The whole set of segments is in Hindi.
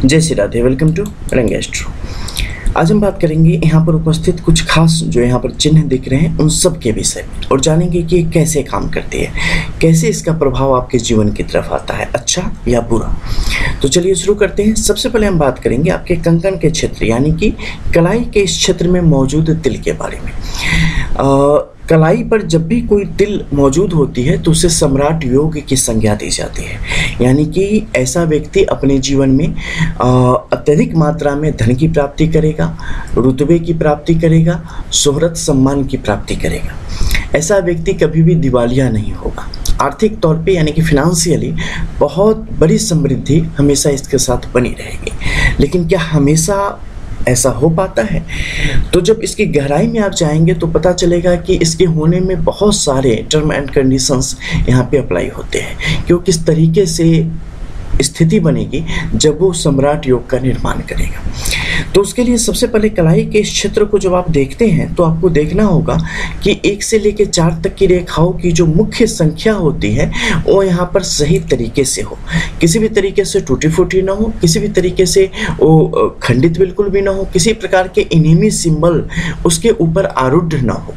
जय श्री राधे। वेलकम टू रंग एस्ट्रो। आज हम बात करेंगे यहाँ पर उपस्थित कुछ खास जो यहाँ पर चिन्ह दिख रहे हैं उन सब के विषय में और जानेंगे कि कैसे काम करती है, कैसे इसका प्रभाव आपके जीवन की तरफ आता है, अच्छा या बुरा। तो चलिए शुरू करते हैं। सबसे पहले हम बात करेंगे आपके कंकन के क्षेत्र यानी कि कलाई के इस क्षेत्र में मौजूद तिल के बारे में। कलाई पर जब भी कोई तिल मौजूद होती है तो उसे सम्राट योग की संज्ञा दी जाती है, यानी कि ऐसा व्यक्ति अपने जीवन में अत्यधिक मात्रा में धन की प्राप्ति करेगा, रुतबे की प्राप्ति करेगा, शोहरत सम्मान की प्राप्ति करेगा। ऐसा व्यक्ति कभी भी दिवालिया नहीं होगा। आर्थिक तौर पे यानी कि फिनेंशियली बहुत बड़ी समृद्धि हमेशा इसके साथ बनी रहेगी। लेकिन क्या हमेशा ऐसा हो पाता है? तो जब इसकी गहराई में आप जाएंगे तो पता चलेगा कि इसके होने में बहुत सारे टर्म एंड कंडीशंस यहाँ पे अप्लाई होते हैं कि वो किस तरीके से स्थिति बनेगी जब वो सम्राट योग का निर्माण करेगा। तो उसके लिए सबसे पहले कलाई के इस क्षेत्र को जब आप देखते हैं तो आपको देखना होगा कि 1 से लेकर 4 तक की रेखाओं की जो मुख्य संख्या होती है वो यहाँ पर सही तरीके से हो, किसी भी तरीके से टूटी फूटी ना हो, किसी भी तरीके से वो खंडित बिल्कुल भी ना हो, किसी प्रकार के इनेमी सिंबल उसके ऊपर आरूढ़ ना हो,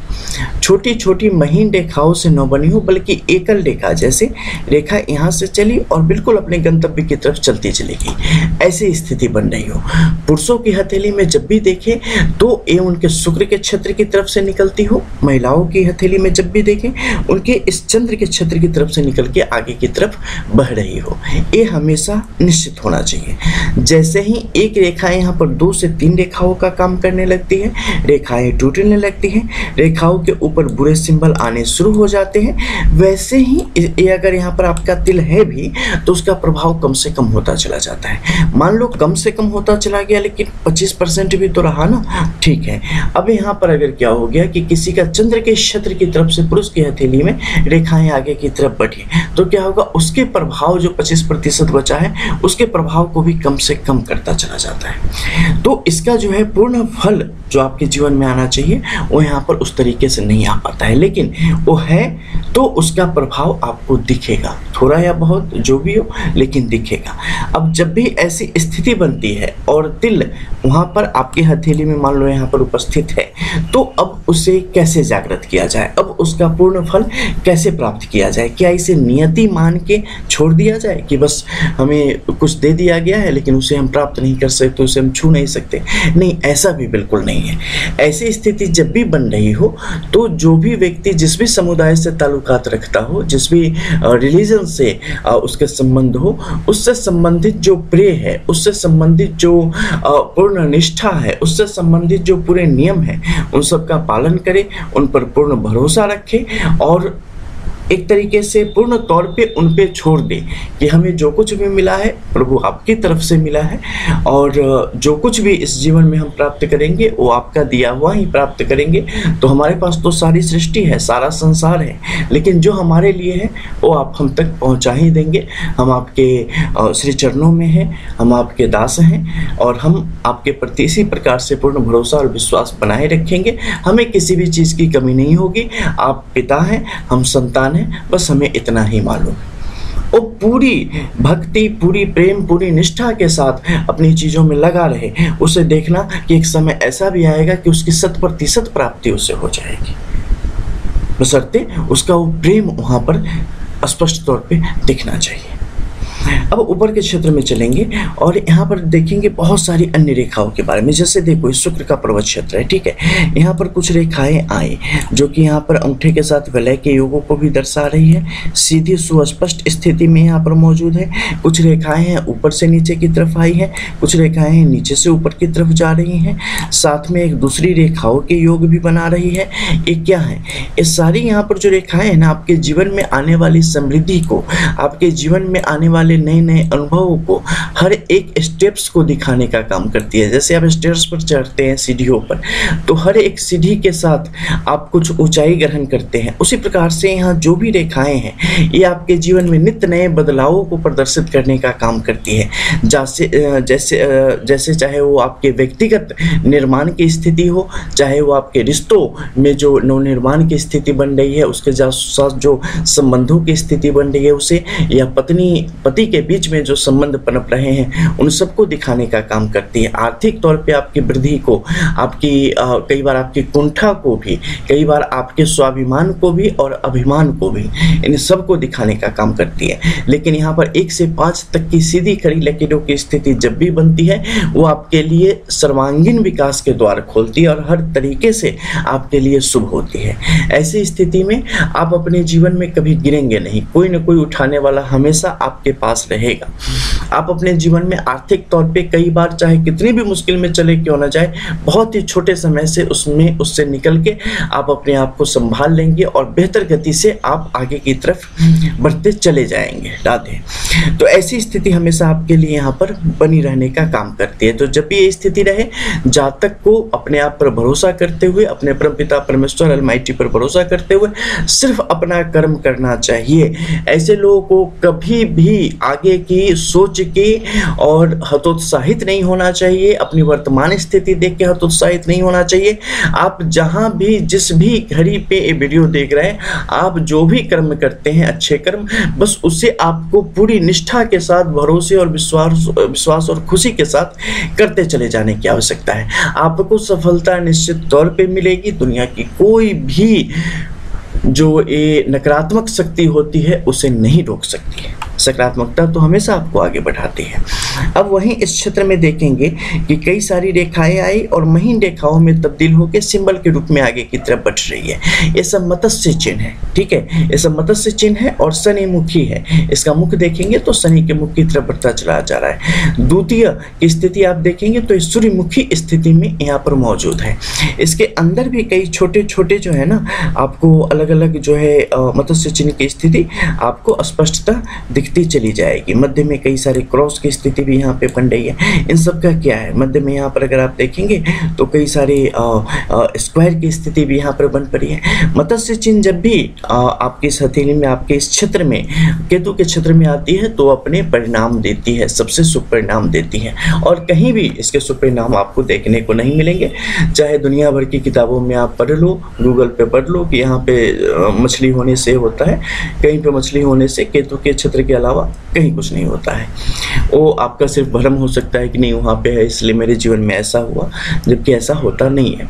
छोटी छोटी महीन रेखाओं से न बनी हो, बल्कि एकल रेखा जैसे रेखा यहाँ से चली और बिल्कुल अपने गंतव्य की तरफ चलती चलेगी, ऐसी स्थिति बन रही हो। पुरुषों की हथेली में जब भी देखें तो ये उनके शुक्र के क्षेत्र की तरफ से निकलती हो, महिलाओं की हथेली में जब भी देखें उनके इस चंद्र के क्षेत्र की तरफ से निकल के आगे की तरफ बढ़ रही हो, ये हमेशा निश्चित होना चाहिए। जैसे ही एक रेखा यहाँ पर 2 से 3 रेखाओं का काम करने लगती है, रेखाएं टूटने लगती हैं, रेखाओं के ऊपर बुरे सिंबल आने शुरू हो जाते हैं, वैसे ही ये अगर यहाँ पर आपका तिल है भी तो उसका प्रभाव कम से कम होता चला जाता है। मान लो कम से कम होता चला गया लेकिन 25% भी तो रहा ना, ठीक है। अब यहाँ पर अगर क्या हो गया कि किसी का चंद्र के क्षेत्र की तरफ से पुरुष की हथेली में रेखाएं आगे की तरफ बढ़ी तो क्या होगा, उसके प्रभाव जो 25% बचा है उसके प्रभाव को भी कम से कम करता चला जाता है। तो इसका जो है पूर्ण फल जो आपके जीवन में आना चाहिए वो यहाँ पर उस तरीके से नहीं आ पाता है, लेकिन वो है तो उसका प्रभाव आपको दिखेगा, थोड़ा या बहुत जो भी हो लेकिन दिखेगा। अब जब भी ऐसी स्थिति बनती है और तिल वहाँ पर आपकी हथेली में मान लो यहाँ पर उपस्थित है तो अब उसे कैसे जागृत किया जाए, अब उसका पूर्ण फल कैसे प्राप्त किया जाए? क्या इसे नियति मान के छोड़ दिया जाए कि बस हमें कुछ दे दिया गया है लेकिन उसे हम प्राप्त नहीं कर सकते, उसे हम छू नहीं सकते? नहीं, ऐसा भी बिल्कुल नहीं है। ऐसी स्थिति जब भी बन रही हो तो जो भी व्यक्ति जिस भी समुदाय से ताल्लुकात रखता हो, जिस भी रिलीजन से उसके संबंध हो, उससे संबंधित जो प्रे है, उससे संबंधित जो पूर्ण निष्ठा है, उससे संबंधित जो पूरे नियम है उन सब का पालन करे, उन पर पूर्ण भरोसा रखे और एक तरीके से पूर्ण तौर पे उन पे छोड़ दे कि हमें जो कुछ भी मिला है प्रभु आपकी तरफ से मिला है और जो कुछ भी इस जीवन में हम प्राप्त करेंगे वो आपका दिया हुआ ही प्राप्त करेंगे। तो हमारे पास तो सारी सृष्टि है, सारा संसार है, लेकिन जो हमारे लिए है वो आप हम तक पहुंचा ही देंगे। हम आपके श्री चरणों में हैं, हम आपके दास हैं और हम आपके प्रति इसी प्रकार से पूर्ण भरोसा और विश्वास बनाए रखेंगे। हमें किसी भी चीज़ की कमी नहीं होगी। आप पिता हैं, हम संतान, बस हमें इतना ही मालूम है। वो पूरी भक्ति, पूरी प्रेम, पूरी निष्ठा के साथ अपनी चीजों में लगा रहे। उसे देखना कि एक समय ऐसा भी आएगा कि उसकी 100% प्राप्ति उसे हो जाएगी, बशर्ते उसका वो प्रेम वहां पर स्पष्ट तौर पे दिखना चाहिए। अब ऊपर के क्षेत्र में चलेंगे और यहाँ पर देखेंगे बहुत सारी अन्य रेखाओं के बारे में। जैसे देखो शुक्र का पर्वत क्षेत्र है, ठीक है। यहाँ पर कुछ रेखाएं आई जो कि यहाँ पर अंगूठे के साथ विलय के योगों को भी दर्शा रही है, सीधी सुस्पष्ट स्थिति में यहाँ पर मौजूद है। कुछ रेखाएं हैं ऊपर से नीचे की तरफ आई है, कुछ रेखाएं हैं नीचे से ऊपर की तरफ जा रही हैं, साथ में एक दूसरी रेखाओं के योग भी बना रही है। ये क्या है? ये सारी यहाँ पर जो रेखाएं हैं ना आपके जीवन में आने वाली समृद्धि को, आपके जीवन में आने वाले नए नए अनुभवों को, हर एक स्टेप्स को दिखाने का काम करती है। जैसे आप स्टेयर्स पर चढ़ते हैं सीढ़ियों पर, तो हर एक सीढ़ी के साथ आप कुछ ऊंचाई ग्रहण करते हैं, उसी प्रकार से यहाँ जो भी रेखाएं हैं ये आपके जीवन में नित्य नए बदलावों को प्रदर्शित करने का काम करती है। जैसे चाहे वो आपके व्यक्तिगत निर्माण की स्थिति हो, चाहे वो आपके रिश्तों में जो नवनिर्माण की स्थिति बन रही है उसके साथ जो संबंधों की स्थिति बन रही है उसे, या पति पति के बीच में जो संबंध पनप रहे हैं उन सबको दिखाने का काम करती है। आर्थिक तौर पे आपकी वृद्धि को, आपकी कई बार आपकी कुंठा को भी, कई बार आपके स्वाभिमान को भी और अभिमान को भी, इन सबको दिखाने का काम करती है। लेकिन यहाँ पर 1 से 5 तक की सीधी खड़ी लकीरों की स्थिति जब भी बनती है वो आपके लिए सर्वांगीण विकास के द्वार खोलती है और हर तरीके से आपके लिए शुभ होती है। ऐसी स्थिति में आप अपने जीवन में कभी गिरेंगे नहीं, कोई न कोई उठाने वाला हमेशा आपके पास रहेगा। आप अपने जीवन में आर्थिक तौर पे कई बार चाहे कितनी भी मुश्किल में चले क्यों ना जाए, बहुत ही छोटे समय से उससे निकल के आप अपने आप को संभाल लेंगे और बेहतर गति से आप आगे की तरफ बढ़ते चले जाएंगे। राधे। तो ऐसी स्थिति हमेशा आपके लिए यहाँ पर बनी रहने का काम करती है। तो जब भी ये स्थिति रहे, जातक को अपने आप पर भरोसा करते हुए, अपने परमपिता परमेश्वर अलमाइटी पर भरोसा करते हुए सिर्फ अपना कर्म करना चाहिए। ऐसे लोगों को कभी भी आगे की सोच के और हतोत्साहित नहीं होना चाहिए, अपनी वर्तमान स्थिति देख के हतोत्साहित नहीं होना चाहिए। आप जहां भी जिस भी घड़ी पे ये वीडियो देख रहे हैं, आप जो भी कर्म करते हैं अच्छे कर्म, बस उसे आपको पूरी निष्ठा के साथ, भरोसे और विश्वास और खुशी के साथ करते चले जाने की आवश्यकता है। आपको सफलता निश्चित तौर पे मिलेगी। दुनिया की कोई भी जो ये नकारात्मक शक्ति होती है उसे नहीं रोक सकती है। सकारात्मकता तो हमेशा आपको आगे बढ़ाती है। अब वहीं इस क्षेत्र में देखेंगे कि कई सारी रेखाएं आई और महीन रेखाओं में तब्दील होकर सिंबल के रूप में आगे की तरफ बढ़ रही है। ये सब मत्स्य चिन्ह है, ठीक है, ये सब मत्स्य चिन्ह है और शनि मुखी है। इसका मुख देखेंगे तो शनि के मुख की तरफ बढ़ता चला जा रहा है। द्वितीय की स्थिति आप देखेंगे तो सूर्यमुखी स्थिति में यहाँ पर मौजूद है। इसके अंदर भी कई छोटे छोटे जो है ना, आपको अलग अलग जो है मत्स्य चिन्ह की स्थिति आपको स्पष्टता दिखती चली जाएगी। मध्य में कई सारे क्रॉस की स्थिति भी यहाँ पे बन रही है। इन सब का क्या है, मध्य में यहाँ पर अगर आप देखेंगे तो कई सारे स्क्वायर की स्थिति भी यहाँ पर बन पड़ी है। मत्स्य चिन्ह जब भी आपकी इस हथेली में, आपके इस क्षेत्र में, केतु के क्षेत्र में आती है तो अपने परिणाम देती है, सबसे शुभ परिणाम देती है और कहीं भी इसके शुभ परिणाम आपको देखने को नहीं मिलेंगे। चाहे दुनिया भर की किताबों में आप पढ़ लो, गूगल पे पढ़ लो कि यहाँ पे मछली होने से होता है, कहीं पे मछली होने से केतु के क्षेत्र के अलावा कहीं कुछ नहीं होता है। वो आपका सिर्फ भ्रम हो सकता है कि नहीं वहाँ पे है इसलिए मेरे जीवन में ऐसा हुआ, जबकि ऐसा होता नहीं है।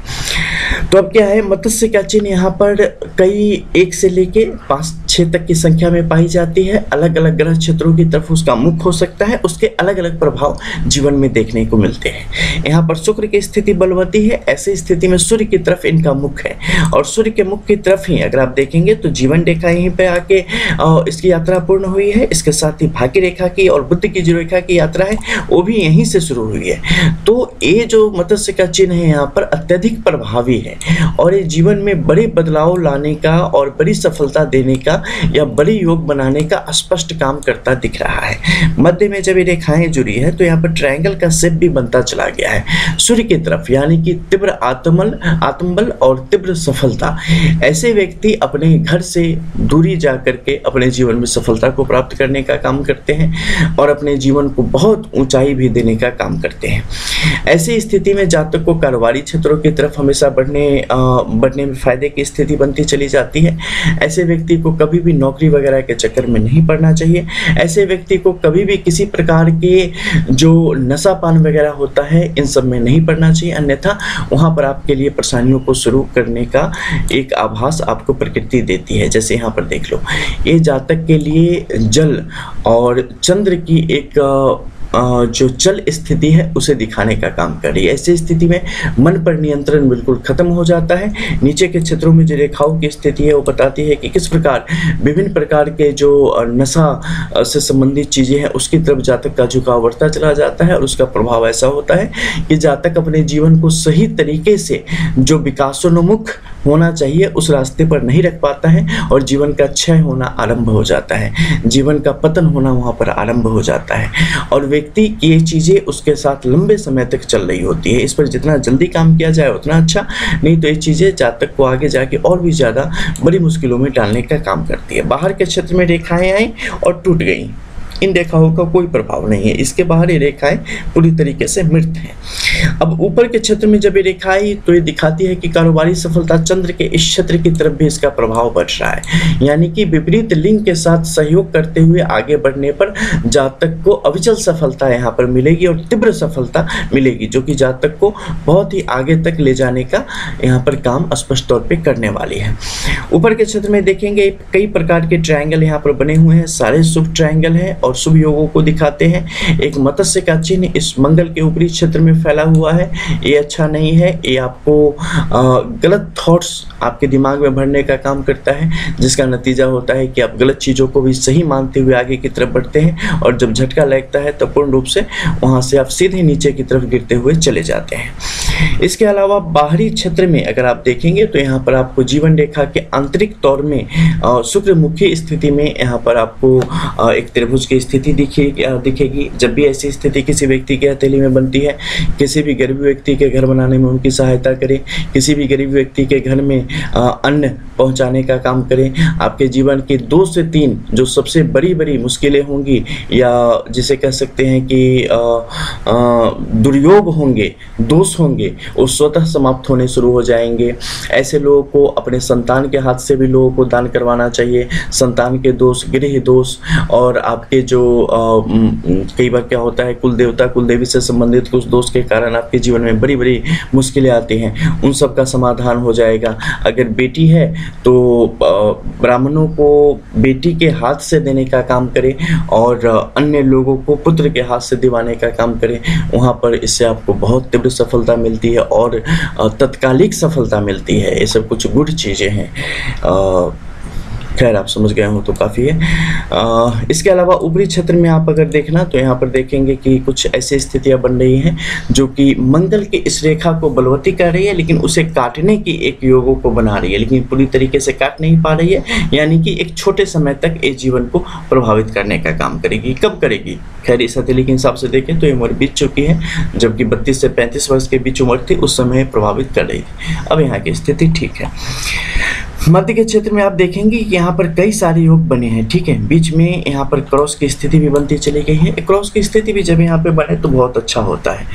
तो अब क्या है, मत्स्य का चिन्ह यहाँ पर कई 1 से लेके 5-6 तक की संख्या में पाई जाती है। अलग अलग ग्रह क्षेत्रों की तरफ उसका मुख हो सकता है, उसके अलग अलग प्रभाव जीवन में देखने को मिलते हैं। यहाँ पर शुक्र की स्थिति बलवती है, ऐसी स्थिति में सूर्य की तरफ इनका मुख है और सूर्य के मुख की तरफ ही अगर आप देखेंगे तो जीवन रेखा यहीं पे आके इसकी यात्रा पूर्ण हुई है। इसके साथ ही भाग्य रेखा की और बुद्ध की जो रेखा की यात्रा है वो भी यहीं से शुरू हुई है। तो ये जो मत्स्य का चिन्ह है यहाँ पर अत्यधिक प्रभावी है और ये जीवन में बड़े बदलाव लाने का और बड़ी सफलता देने का या बड़ी योग बनाने का स्पष्ट काम करता दिख रहा है। मध्य में जब ये रेखाएं जुड़ी है तो यहाँ पर ट्रायंगल का शेप भी बनता चला गया है सूर्य की तरफ, यानी कि तीव्र आत्मबल और तीव्र सफलता। ऐसे व्यक्ति अपने घर से दूरी जा करके अपने जीवन में सफलता को प्राप्त करने का काम करते हैं और अपने जीवन को बहुत ऊंचाई भी देने का काम करते हैं। ऐसी स्थिति में जातक को कारोबारी क्षेत्रों की तरफ हमेशा बढ़ने में फायदे की स्थिति बनती चली जाती है। ऐसे व्यक्ति को कभी भी नौकरी वगैरह के चक्कर में नहीं पड़ना चाहिए। ऐसे व्यक्ति को कभी भी किसी प्रकार के जो नशा पान वगैरह होता है इन सब में नहीं पड़ना चाहिए, अन्यथा वहाँ पर आपके लिए परेशानियों को शुरू करने का एक आभास आपको प्रकृति देती है। जैसे यहाँ पर देख लो, ये जातक के लिए जल और चंद्र की एक जो चल स्थिति है उसे दिखाने का काम कर रही है। ऐसी स्थिति में मन पर नियंत्रण बिल्कुल खत्म हो जाता है। नीचे के क्षेत्रों में जो रेखाओं की स्थिति है वो बताती है कि किस प्रकार विभिन्न प्रकार के जो नशा से संबंधित चीज़ें हैं उसकी तरफ जातक का झुकाव बढ़ता चला जाता है और उसका प्रभाव ऐसा होता है कि जातक अपने जीवन को सही तरीके से जो विकासोन्मुख होना चाहिए उस रास्ते पर नहीं रख पाता है और जीवन का क्षय होना आरंभ हो जाता है, जीवन का पतन होना वहाँ पर आरंभ हो जाता है और व्यक्ति की ये चीज़ें उसके साथ लंबे समय तक चल रही होती है। इस पर जितना जल्दी काम किया जाए उतना अच्छा, नहीं तो ये चीज़ें जातक को आगे जाके और भी ज़्यादा बड़ी मुश्किलों में डालने का काम करती है। बाहर के क्षेत्र में रेखाएं आई और टूट गई, इन रेखाओं का कोई प्रभाव नहीं है। इसके बाहर ये रेखाएं पूरी तरीके से मृत हैं। अब ऊपर के क्षेत्र में जब ये रेखा आई तो ये दिखाती है कि कारोबारी सफलता चंद्र के इस क्षेत्र की तरफ भी इसका प्रभाव बढ़ रहा है, यानी कि विपरीत लिंग के साथ सहयोग करते हुए आगे बढ़ने पर जातक को अविचल सफलता यहाँ पर मिलेगी और तीव्र सफलता मिलेगी, जो कि जातक को बहुत ही आगे तक ले जाने का यहाँ पर काम स्पष्ट तौर पे करने वाली है। ऊपर के क्षेत्र में देखेंगे कई प्रकार के ट्रायंगल यहाँ पर बने हुए हैं, सारे शुभ ट्रायंगल हैं और शुभ योगों को दिखाते हैं। एक मत्स्य का चिन्ह इस मंगल के ऊपरी क्षेत्र में फैला हुआ है, ये अच्छा नहीं है, ये आपको गलत थॉट्स आपके दिमाग में भरने का काम करता है, जिसका नतीजा होता है कि आप गलत चीज़ों को भी सही मानते हुए आगे की तरफ बढ़ते हैं और जब झटका लगता है तो पूर्ण रूप से वहाँ से आप सीधे नीचे की तरफ गिरते हुए चले जाते हैं। इसके अलावा बाहरी क्षेत्र में अगर आप देखेंगे तो यहाँ पर आपको जीवन रेखा के आंतरिक तौर में शुक्रमुखी स्थिति में यहाँ पर आपको एक त्रिभुज की स्थिति दिखेगी। जब भी ऐसी स्थिति किसी व्यक्ति के हथेली में बनती है, किसी भी गरीब व्यक्ति के घर बनाने में उनकी सहायता करें, किसी भी गरीब व्यक्ति के घर में अन्न पहुंचाने का काम करें। आपके जीवन की 2 से 3 जो सबसे बड़ी बड़ी मुश्किलें होंगी या जिसे कह सकते हैं कि दुर्योग होंगे, दोष होंगे, वो स्वतः समाप्त होने शुरू हो जाएंगे। ऐसे लोगों को अपने संतान के हाथ से भी लोगों को दान करवाना चाहिए। संतान के दोष, गृह दोष और आपके जो कई बार क्या होता है कुल देवता कुल देवी से संबंधित कुछ दोष के कारण आपके जीवन में बड़ी बड़ी मुश्किलें आती हैं, उन सब का समाधान हो जाएगा। अगर बेटी है तो ब्राह्मणों को बेटी के हाथ से देने का काम करें और अन्य लोगों को पुत्र के हाथ से दिवाने का काम करें, वहाँ पर इससे आपको बहुत तीव्र सफलता मिलती है और तत्कालिक सफलता मिलती है। ये सब कुछ गुड चीज़ें हैं। खैर आप समझ गए हो तो काफ़ी है। इसके अलावा ऊपरी क्षेत्र में आप अगर देखना तो यहाँ पर देखेंगे कि कुछ ऐसी स्थितियाँ बन रही हैं जो कि मंगल की इस रेखा को बलवती कर रही है, लेकिन उसे काटने की एक योगों को बना रही है, लेकिन पूरी तरीके से काट नहीं पा रही है, यानी कि एक छोटे समय तक ये जीवन को प्रभावित करने का काम करेगी। कब करेगी? खैर इस हथेली के हिसाब से देखें तो ये उम्र बीत चुकी है, जबकि 32 से 35 वर्ष के बीच उम्र थी, उस समय प्रभावित कर रही थी। अब यहाँ की स्थिति ठीक है। मध्य के क्षेत्र में आप देखेंगे कि यहाँ पर कई सारे योग बने हैं, ठीक है। बीच में यहाँ पर क्रॉस की स्थिति भी बनती चली गई है। क्रॉस की स्थिति भी जब यहाँ पे बने तो बहुत अच्छा होता है।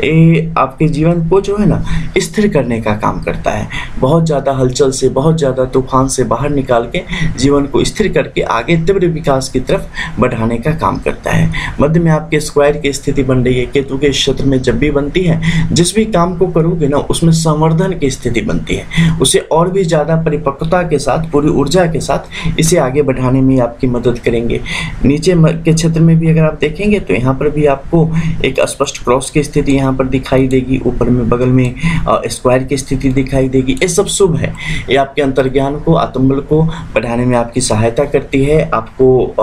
ये आपके जीवन को जो है ना स्थिर करने का काम करता है। बहुत ज़्यादा हलचल से, बहुत ज़्यादा तूफान से बाहर निकाल के जीवन को स्थिर करके आगे तीव्र विकास की तरफ बढ़ाने का काम करता है। मध्य में आपके स्क्वायर की स्थिति बन रही है। केतु के क्षेत्र में जब भी बनती है, जिस भी काम को करोगे ना उसमें संवर्धन की स्थिति बनती है, उसे और भी ज़्यादा परिपक्वता के साथ, पूरी ऊर्जा के साथ इसे आगे बढ़ाने में आपकी मदद करेंगे। नीचे के क्षेत्र में भी अगर आप देखेंगे तो यहाँ पर भी आपको एक स्पष्ट क्रॉस की स्थिति यहाँ पर दिखाई देगी। ऊपर में बगल में स्क्वायर की स्थिति दिखाई देगी। ये सब शुभ है। ये आपके अंतर्ज्ञान को, आत्मबल को बढ़ाने में आपकी सहायता करती है, आपको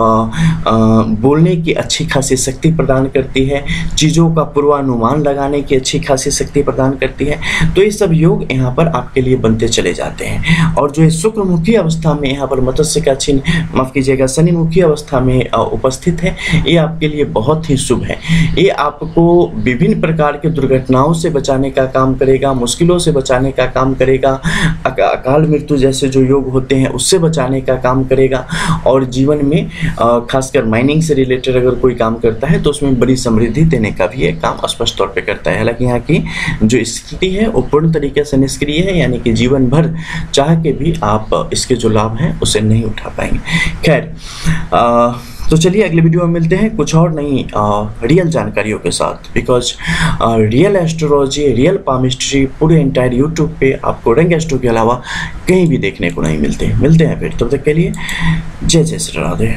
बोलने की अच्छी खासी शक्ति प्रदान करती है, चीज़ों का पूर्वानुमान लगाने की अच्छी खासी शक्ति प्रदान करती है। तो ये सब योग यहाँ पर आपके लिए बनते चले जाते हैं। और जो शुक्रमुखी अवस्था में यहाँ पर मत्स्य का चिन्ह, माफ कीजिएगा, शनिमुखी अवस्था में उपस्थित है, ये आपके लिए बहुत ही शुभ है। ये आपको विभिन्न प्रकार के दुर्घटनाओं से बचाने का काम करेगा, मुश्किलों से बचाने का काम करेगा, अकाल मृत्यु जैसे जो योग होते हैं उससे बचाने का काम करेगा। और जीवन में खासकर माइनिंग से रिलेटेड अगर कोई काम करता है तो उसमें बड़ी समृद्धि देने का भी एक काम स्पष्ट तौर पर करता है। हालांकि यहाँ की जो स्थिति है वो पूर्ण तरीके से निष्क्रिय है, यानी कि जीवन भर चाह के भी आप इसके जो लाभ हैं उसे नहीं उठा पाएंगे। खैर तो चलिए अगले वीडियो में मिलते हैं कुछ और नई रियल जानकारियों के साथ। Because real astrology, real palmistry पूरे एंटायर यूट्यूब पे आपको रंग एस्ट्रो के अलावा कहीं भी देखने को नहीं मिलते हैं फिर। तब तक के लिए जय जय श्री राधे।